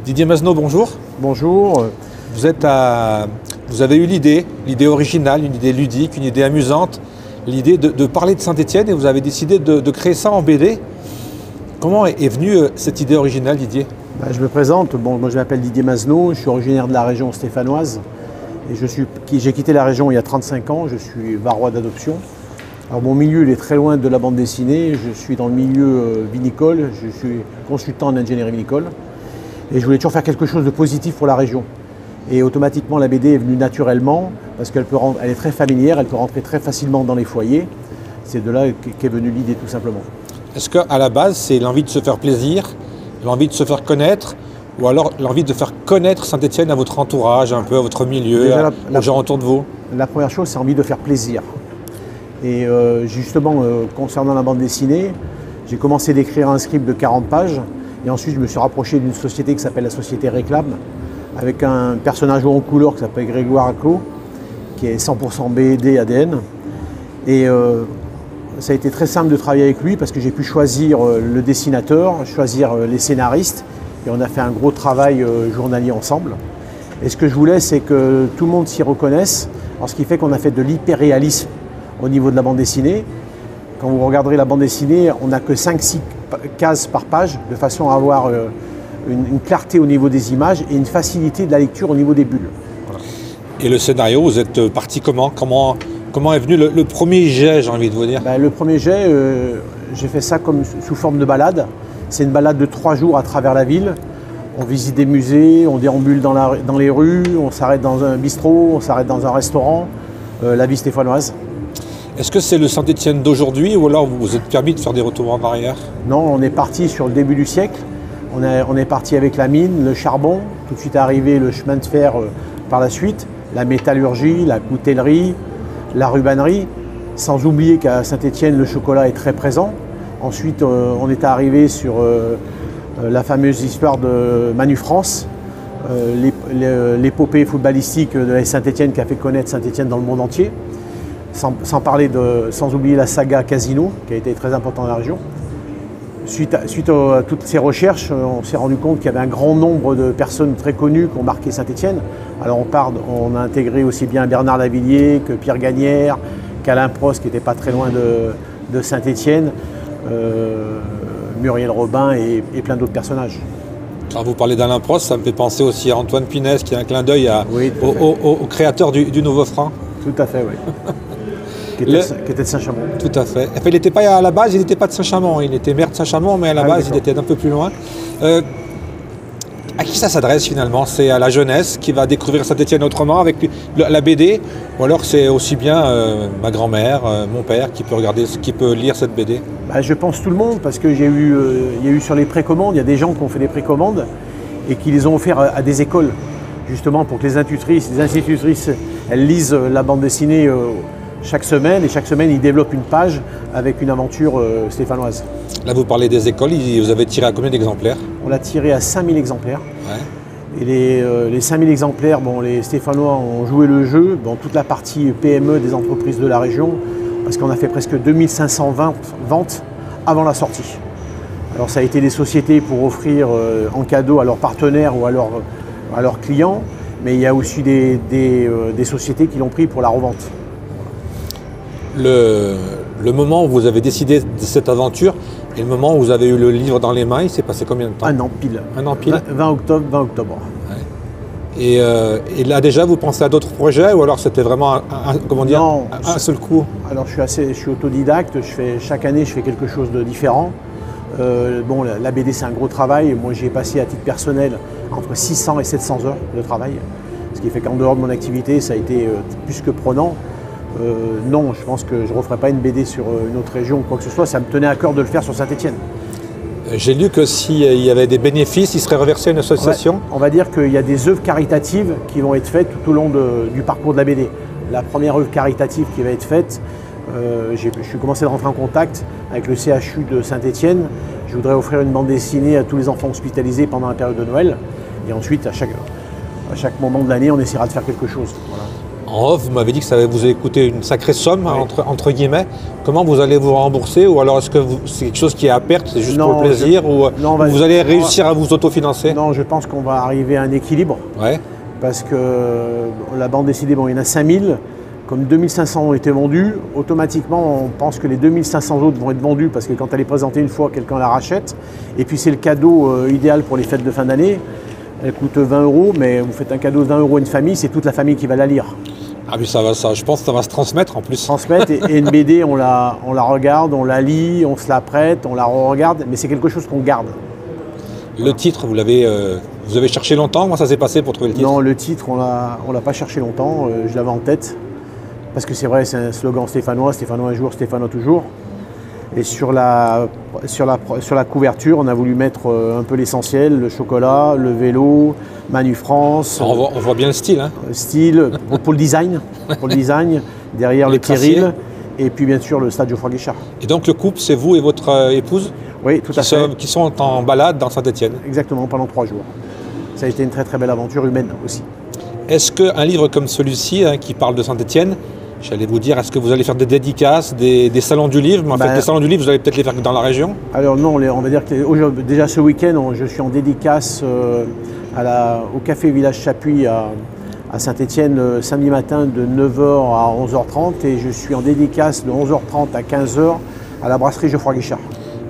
Didier Masneau, bonjour. Bonjour. Vous avez eu l'idée originale, une idée ludique, une idée amusante, l'idée de parler de Saint-Étienne et vous avez décidé de créer ça en BD. Comment est venue cette idée originale, Didier? Je me présente, moi je m'appelle Didier Masneau, je suis originaire de la région stéphanoise et j'ai quitté la région il y a 35 ans, je suis varois d'adoption. Alors mon milieu il est très loin de la bande dessinée, je suis dans le milieu vinicole, je suis consultant en ingénierie vinicole et je voulais toujours faire quelque chose de positif pour la région. Et automatiquement la BD est venue naturellement parce qu'elle est très familière, elle peut rentrer très facilement dans les foyers. C'est de là qu'est venue l'idée tout simplement. Est-ce qu'à la base c'est l'envie de se faire plaisir, l'envie de se faire connaître, ou alors l'envie de faire connaître Saint-Étienne à votre entourage, un peu à votre milieu, aux gens autour de vous? La première chose, c'est envie de faire plaisir. Et justement, concernant la bande dessinée, j'ai commencé d'écrire un script de 40 pages, et ensuite je me suis rapproché d'une société qui s'appelle la Société Réclame, avec un personnage en couleur qui s'appelle Grégoire Aclo, qui est 100% BD ADN. Et ça a été très simple de travailler avec lui parce que j'ai pu choisir le dessinateur, choisir les scénaristes et on a fait un gros travail journalier ensemble. Et ce que je voulais, c'est que tout le monde s'y reconnaisse, ce qui fait qu'on a fait de l'hyper-réalisme au niveau de la bande dessinée. Quand vous regarderez la bande dessinée, on n'a que 5-6 cases par page, de façon à avoir une clarté au niveau des images et une facilité de la lecture au niveau des bulles. Voilà. Et le scénario, vous êtes parti comment est venu le premier jet, j'ai envie de vous dire? Le premier jet, j'ai fait ça comme sous forme de balade. C'est une balade de 3 jours à travers la ville. On visite des musées, on déambule dans les rues, on s'arrête dans un bistrot, on s'arrête dans un restaurant, la vie stéphanoise. Est-ce que c'est le Saint-Étienne d'aujourd'hui ou alors vous vous êtes permis de faire des retours en arrière? Non, on est parti sur le début du siècle. On est parti avec la mine, le charbon, tout de suite arrivé le chemin de fer par la suite, la métallurgie, la coutellerie, la rubannerie, sans oublier qu'à Saint-Étienne, le chocolat est très présent. Ensuite, on est arrivé sur la fameuse histoire de Manu France, l'épopée footballistique de la Saint-Étienne qui a fait connaître Saint-Étienne dans le monde entier. Sans oublier la saga Casino, qui a été très importante dans la région. Suite à toutes ces recherches, on s'est rendu compte qu'il y avait un grand nombre de personnes très connues qui ont marqué Saint-Étienne. Alors on a intégré aussi bien Bernard Lavilliers que Pierre Gagnère, qu'Alain Prost qui n'était pas très loin de Saint-Étienne, Muriel Robin et plein d'autres personnages. Quand vous parlez d'Alain Prost, ça me fait penser aussi à Antoine Pinès qui a un clin d'œil au créateur du Nouveau Franc. Tout à fait, oui. qui était de Saint-Chamond. Tout à fait. Enfin, il n'était pas à la base, il n'était pas de Saint-Chamond. Il était maire de Saint-Chamond, mais à la base, il était un peu plus loin. À qui ça s'adresse finalement? C'est à la jeunesse qui va découvrir Saint-Étienne autrement avec la BD, ou alors c'est aussi bien ma grand-mère, mon père qui peut lire cette BD? Je pense tout le monde, parce que il y a eu sur les précommandes, il y a des gens qui ont fait des précommandes et qui les ont offerts à des écoles, justement pour que les institutrices, elles lisent la bande dessinée chaque semaine, et chaque semaine ils développent une page avec une aventure stéphanoise. Là vous parlez des écoles, vous avez tiré à combien d'exemplaires? On l'a tiré à 5000 exemplaires. Ouais. Et les 5000 exemplaires, les Stéphanois ont joué le jeu, toute la partie PME des entreprises de la région, parce qu'on a fait presque 2500 ventes avant la sortie. Alors ça a été des sociétés pour offrir en cadeau à leurs partenaires ou à leurs clients, mais il y a aussi des sociétés qui l'ont pris pour la revente. Le moment où vous avez décidé de cette aventure et le moment où vous avez eu le livre dans les mains, il s'est passé combien de temps? Un an pile. Un an pile. 20 octobre. Ouais. Et là déjà, vous pensez à d'autres projets ou alors c'était vraiment un seul coup? Alors je suis autodidacte, chaque année je fais quelque chose de différent. La BD c'est un gros travail, moi j'y ai passé à titre personnel entre 600 et 700 heures de travail. Ce qui fait qu'en dehors de mon activité, ça a été plus que prenant. Non, je pense que je ne referai pas une BD sur une autre région ou quoi que ce soit, ça me tenait à cœur de le faire sur Saint-Étienne. J'ai lu que s'il y avait des bénéfices, il serait reversé à une association. Ouais, on va dire qu'il y a des œuvres caritatives qui vont être faites tout au long du parcours de la BD. La première œuvre caritative qui va être faite, je suis commencé à rentrer en contact avec le CHU de Saint-Étienne. Je voudrais offrir une bande dessinée à tous les enfants hospitalisés pendant la période de Noël. Et ensuite, à chaque moment de l'année, on essaiera de faire quelque chose. Voilà. En off, vous m'avez dit que ça vous a coûté une sacrée somme, hein, entre guillemets. Comment vous allez vous rembourser? Ou alors est-ce que c'est quelque chose qui est à perte, c'est juste pour le plaisir? Ou vous allez réussir à vous autofinancer? Non, je pense qu'on va arriver à un équilibre. Ouais. Parce que la bande dessinée, bon, il y en a 5000. Comme 2500 ont été vendus, automatiquement on pense que les 2500 autres vont être vendus parce que quand elle est présentée une fois, quelqu'un la rachète. Et puis c'est le cadeau idéal pour les fêtes de fin d'année. Elle coûte 20 €, mais vous faites un cadeau de 20 € à une famille, c'est toute la famille qui va la lire. Ah oui, je pense que ça va se transmettre en plus. Transmettre, et une BD, on la regarde, on la lit, on se la prête, on la re-regarde, mais c'est quelque chose qu'on garde. Le titre, vous avez cherché longtemps? Comment ça s'est passé pour trouver le titre? Non, le titre, on l'a pas cherché longtemps, je l'avais en tête. Parce que c'est vrai, c'est un slogan stéphanois, Stéphanois un jour, Stéphanois toujours. Et sur la couverture, on a voulu mettre un peu l'essentiel, le chocolat, le vélo, Manu France. On voit bien le style. Hein. Style, pour le design, derrière le Kirill, et puis bien sûr le stade Geoffroy Guichard. Et donc le couple, c'est vous et votre épouse? Oui, tout à fait. Qui sont en balade dans Saint-Étienne? Exactement, pendant 3 jours. Ça a été une très très belle aventure humaine aussi. Est-ce qu'un livre comme celui-ci, hein, qui parle de Saint-Étienne, j'allais vous dire, est-ce que vous allez faire des dédicaces, des salons du livre? Mais en fait, les salons du livre, vous allez peut-être les faire dans la région? Alors non, on va dire que déjà ce week-end, je suis en dédicace au Café Village Chapuis à Saint-Étienne samedi matin de 9 h à 11 h 30 et je suis en dédicace de 11 h 30 à 15 h à la brasserie Geoffroy Guichard.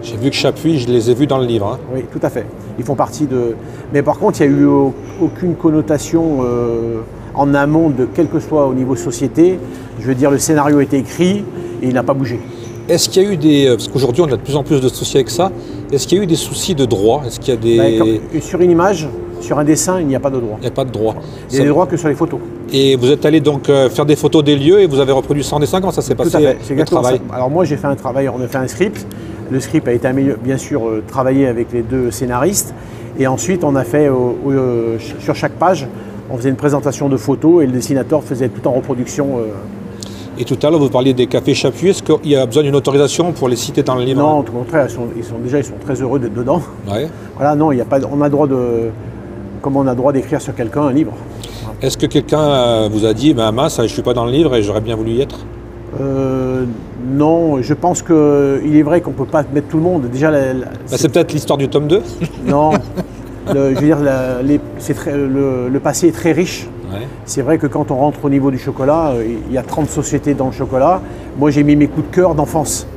J'ai vu que Chapuis, je les ai vus dans le livre. Hein. Oui, tout à fait. Ils font partie de... Mais par contre, il n'y a eu aucune connotation en amont de quel que soit au niveau société. Je veux dire, le scénario a été écrit et il n'a pas bougé. Est-ce qu'il y a eu parce qu'aujourd'hui, on a de plus en plus de soucis avec ça. Est-ce qu'il y a eu des soucis de droit? Est-ce qu'il y a des... Sur une image, sur un dessin, il n'y a pas de droit. Il n'y a pas de droit. Il y a des droits que sur les photos. Et vous êtes allé donc faire des photos des lieux et vous avez reproduit ça en dessin? Comment ça s'est passé? Tout à fait, c'est le travail? ça. Alors moi, j'ai fait un travail, on a fait un script. Le script a été bien sûr travaillé avec les 2 scénaristes. Et ensuite, on a fait, sur chaque page, on faisait une présentation de photos et le dessinateur faisait tout en reproduction. Et tout à l'heure, vous parliez des cafés Chapuis. Est-ce qu'il y a besoin d'une autorisation pour les citer dans le livre? Non, au contraire, ils sont très heureux d'être dedans. Ouais. Voilà, non, il y a pas, on a droit comme on a droit d'écrire sur quelqu'un un livre. Est-ce que quelqu'un vous a dit, mince, je ne suis pas dans le livre et j'aurais bien voulu y être? Non, je pense qu'il est vrai qu'on ne peut pas mettre tout le monde. Déjà, c'est peut-être l'histoire du tome 2. Non, je veux dire, le passé est très riche. Ouais. C'est vrai que quand on rentre au niveau du chocolat, il y a 30 sociétés dans le chocolat. Moi, j'ai mis mes coups de cœur d'enfance.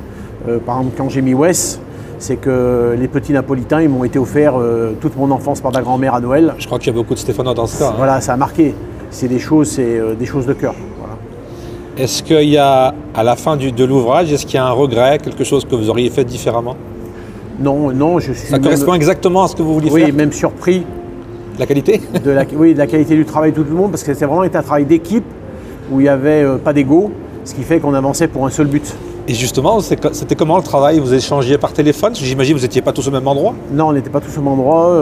Par exemple, quand j'ai mis Wes, c'est que les petits napolitains, ils m'ont été offerts toute mon enfance par ma grand-mère à Noël. Je crois qu'il y a beaucoup de Stéphanois dans ce cas. Voilà, ça a marqué. C'est des choses de cœur. Voilà. Est-ce qu'il y a, à la fin de l'ouvrage, est-ce qu'il y a un regret, quelque chose que vous auriez fait différemment? Non, je suis... Ça correspond exactement à ce que vous vouliez faire? Oui, même surpris. La qualité? Oui, de la qualité du travail de tout le monde, parce que c'était vraiment un travail d'équipe où il n'y avait pas d'ego, ce qui fait qu'on avançait pour un seul but. Et justement, c'était comment le travail? Vous échangiez par téléphone? J'imagine que vous n'étiez pas tous au même endroit? Non, on n'était pas tous au même endroit.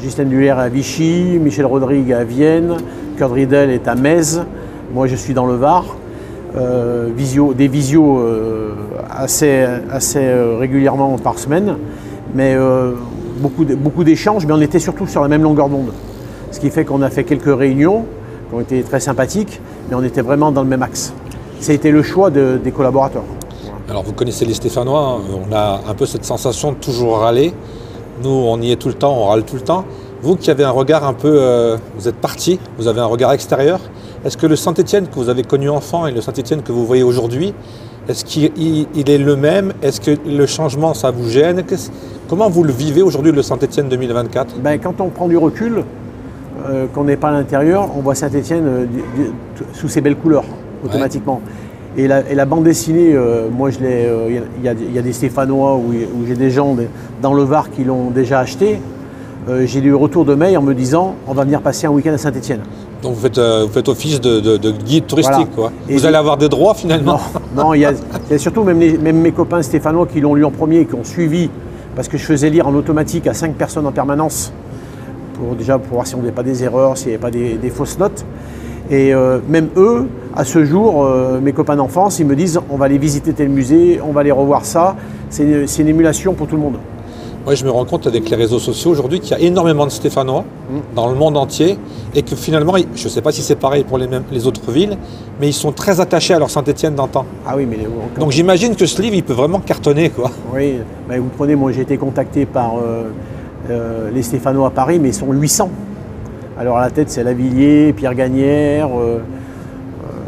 Ghislaine Duller est à Vichy, Michel Rodrigue à Vienne, Kurt Riedel est à Metz, moi je suis dans le Var. Des visios assez régulièrement par semaine, mais beaucoup d'échanges, mais on était surtout sur la même longueur d'onde. Ce qui fait qu'on a fait quelques réunions qui ont été très sympathiques, mais on était vraiment dans le même axe. Ça a été le choix des collaborateurs. Alors vous connaissez les Stéphanois, hein, on a un peu cette sensation de toujours râler. Nous, on y est tout le temps, on râle tout le temps. Vous qui avez un regard un peu, vous êtes parti, vous avez un regard extérieur. Est-ce que le Saint-Étienne que vous avez connu enfant et le Saint-Étienne que vous voyez aujourd'hui, est-ce qu'il est le même? Est-ce que le changement, ça vous gêne? Comment vous le vivez aujourd'hui, le Saint-Étienne 2024? Quand on prend du recul, qu'on n'est pas à l'intérieur, on voit Saint-Étienne sous ses belles couleurs, automatiquement. Ouais. Et la bande dessinée, moi, il y a des Stéphanois où j'ai des gens dans le Var qui l'ont déjà acheté. J'ai eu retour de mail en me disant on va venir passer un week-end à Saint-Étienne. Donc vous faites office de guide touristique, voilà. Quoi. Et vous allez avoir des droits finalement? Non, il y a surtout même mes copains stéphanois qui l'ont lu en premier et qui ont suivi, parce que je faisais lire en automatique à 5 personnes en permanence, pour voir si on n'avait pas des erreurs, s'il n'y avait pas des fausses notes. Et même eux, à ce jour, mes copains d'enfance, ils me disent on va aller visiter tel musée, on va aller revoir ça. C'est une émulation pour tout le monde. Moi, je me rends compte avec les réseaux sociaux aujourd'hui qu'il y a énormément de Stéphanois dans le monde entier et que finalement, je ne sais pas si c'est pareil pour les autres villes, mais ils sont très attachés à leur Saint-Étienne d'antan. Ah oui, mais Donc j'imagine que ce livre, il peut vraiment cartonner, quoi. Oui, bah, vous prenez, moi j'ai été contacté par les Stéphanois à Paris, mais ils sont 800. Alors à la tête, c'est Lavilliers, Pierre Gagnère,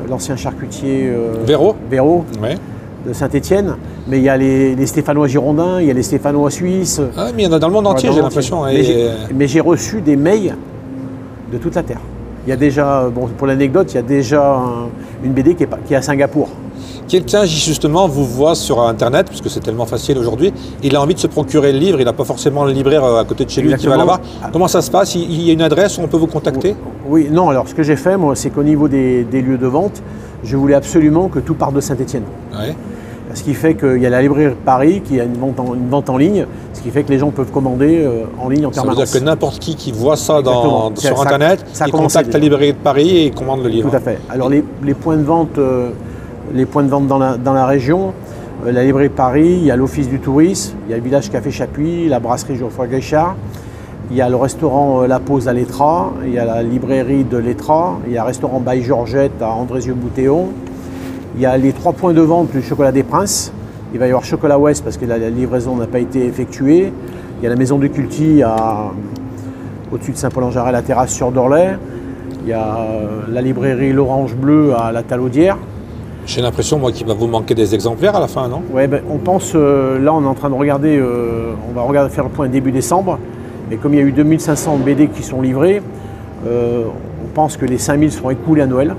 l'ancien charcutier Véro. Ouais. de Saint-Étienne, mais il y a les Stéphanois girondins, il y a les Stéphanois suisses. Ah, mais il y en a dans le monde entier, j'ai l'impression. Mais j'ai reçu des mails de toute la Terre. Il y a déjà, bon, pour l'anecdote, il y a déjà une BD qui est à Singapour. Quelqu'un justement vous voit sur Internet, puisque c'est tellement facile aujourd'hui, il a envie de se procurer le livre, il n'a pas forcément le libraire à côté de chez lui qui va l'avoir. Comment ça se passe? Il y a une adresse où on peut vous contacter? Oui, non, alors ce que j'ai fait, moi, c'est qu'au niveau des lieux de vente, je voulais absolument que tout parte de Saint-Étienne. Ouais. Ce qui fait qu'il y a la librairie de Paris qui a une vente en ligne, ce qui fait que les gens peuvent commander en ligne en permanence. Ça veut dire que n'importe qui voit ça sur Internet, il contacte la librairie de Paris et il commande le livre. Tout à fait. Alors les points de vente, dans la région, la librairie de Paris, il y a l'Office du tourisme, il y a le village Café Chapuis, la brasserie Geoffroy Guichard, il y a le restaurant La Pause à l'Étra, il y a la librairie de l'Étra, il y a le restaurant Baille Georgette à Andrézieux-Boutéon. Il y a les 3 points de vente du Chocolat des Princes. Il va y avoir Chocolat Ouest parce que la livraison n'a pas été effectuée. Il y a la Maison du Culti au-dessus de Saint-Paul-en-Jarret, la terrasse sur Dorlay. Il y a la librairie L'Orange Bleu à la Talaudière. J'ai l'impression, moi, qu'il va vous manquer des exemplaires à la fin, non? Oui, ben, on pense, là on est en train de regarder, on va faire le point début décembre. Mais comme il y a eu 2500 BD qui sont livrés, on pense que les 5000 seront écoulés à Noël.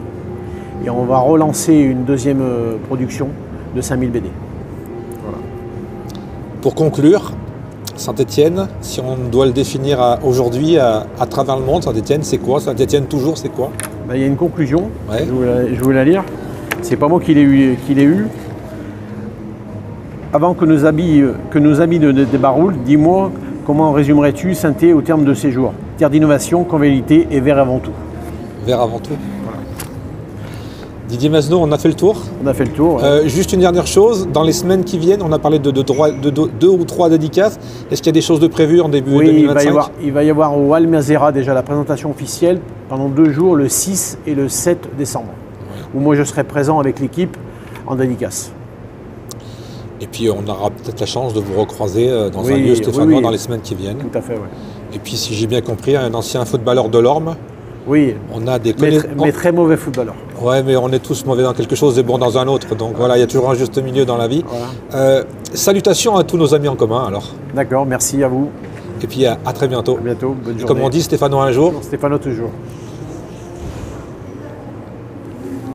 Et on va relancer une deuxième production de 5000 BD. Voilà. Pour conclure, Saint-Étienne, si on doit le définir aujourd'hui à travers le monde, Saint-Étienne, c'est quoi? Saint-Étienne, toujours, c'est quoi? Ben, il y a une conclusion, ouais. Je vais la lire. C'est pas moi qui l'ai eu. Avant que nos amis ne débaroulent, dis-moi comment résumerais-tu Saint-Étienne au terme de ces jours? Terre d'innovation, convivialité et vert avant tout. Vert avant tout. Voilà. Didier Masneau, on a fait le tour. On a fait le tour. Ouais. Juste une dernière chose, dans les semaines qui viennent, on a parlé de 2 ou 3 dédicaces. Est-ce qu'il y a des choses de prévues en début 2025? Il va y avoir au Almazera déjà la présentation officielle pendant 2 jours, le 6 et le 7 décembre. Ouais. Où moi je serai présent avec l'équipe en dédicace. Et puis on aura peut-être la chance de vous recroiser dans un lieu stéphanois dans les semaines qui viennent. Tout à fait, oui. Et puis si j'ai bien compris, un ancien footballeur de l'Orme. Oui, on a des mais très mauvais footballeur. Ouais, mais on est tous mauvais dans quelque chose et bons dans un autre. Donc voilà, il y a toujours un juste milieu dans la vie. Voilà. Salutations à tous nos amis en commun alors. D'accord, merci à vous. Et puis à très bientôt. À bientôt, bonne journée. Comme on dit, Stéphano un jour. Stéphano toujours.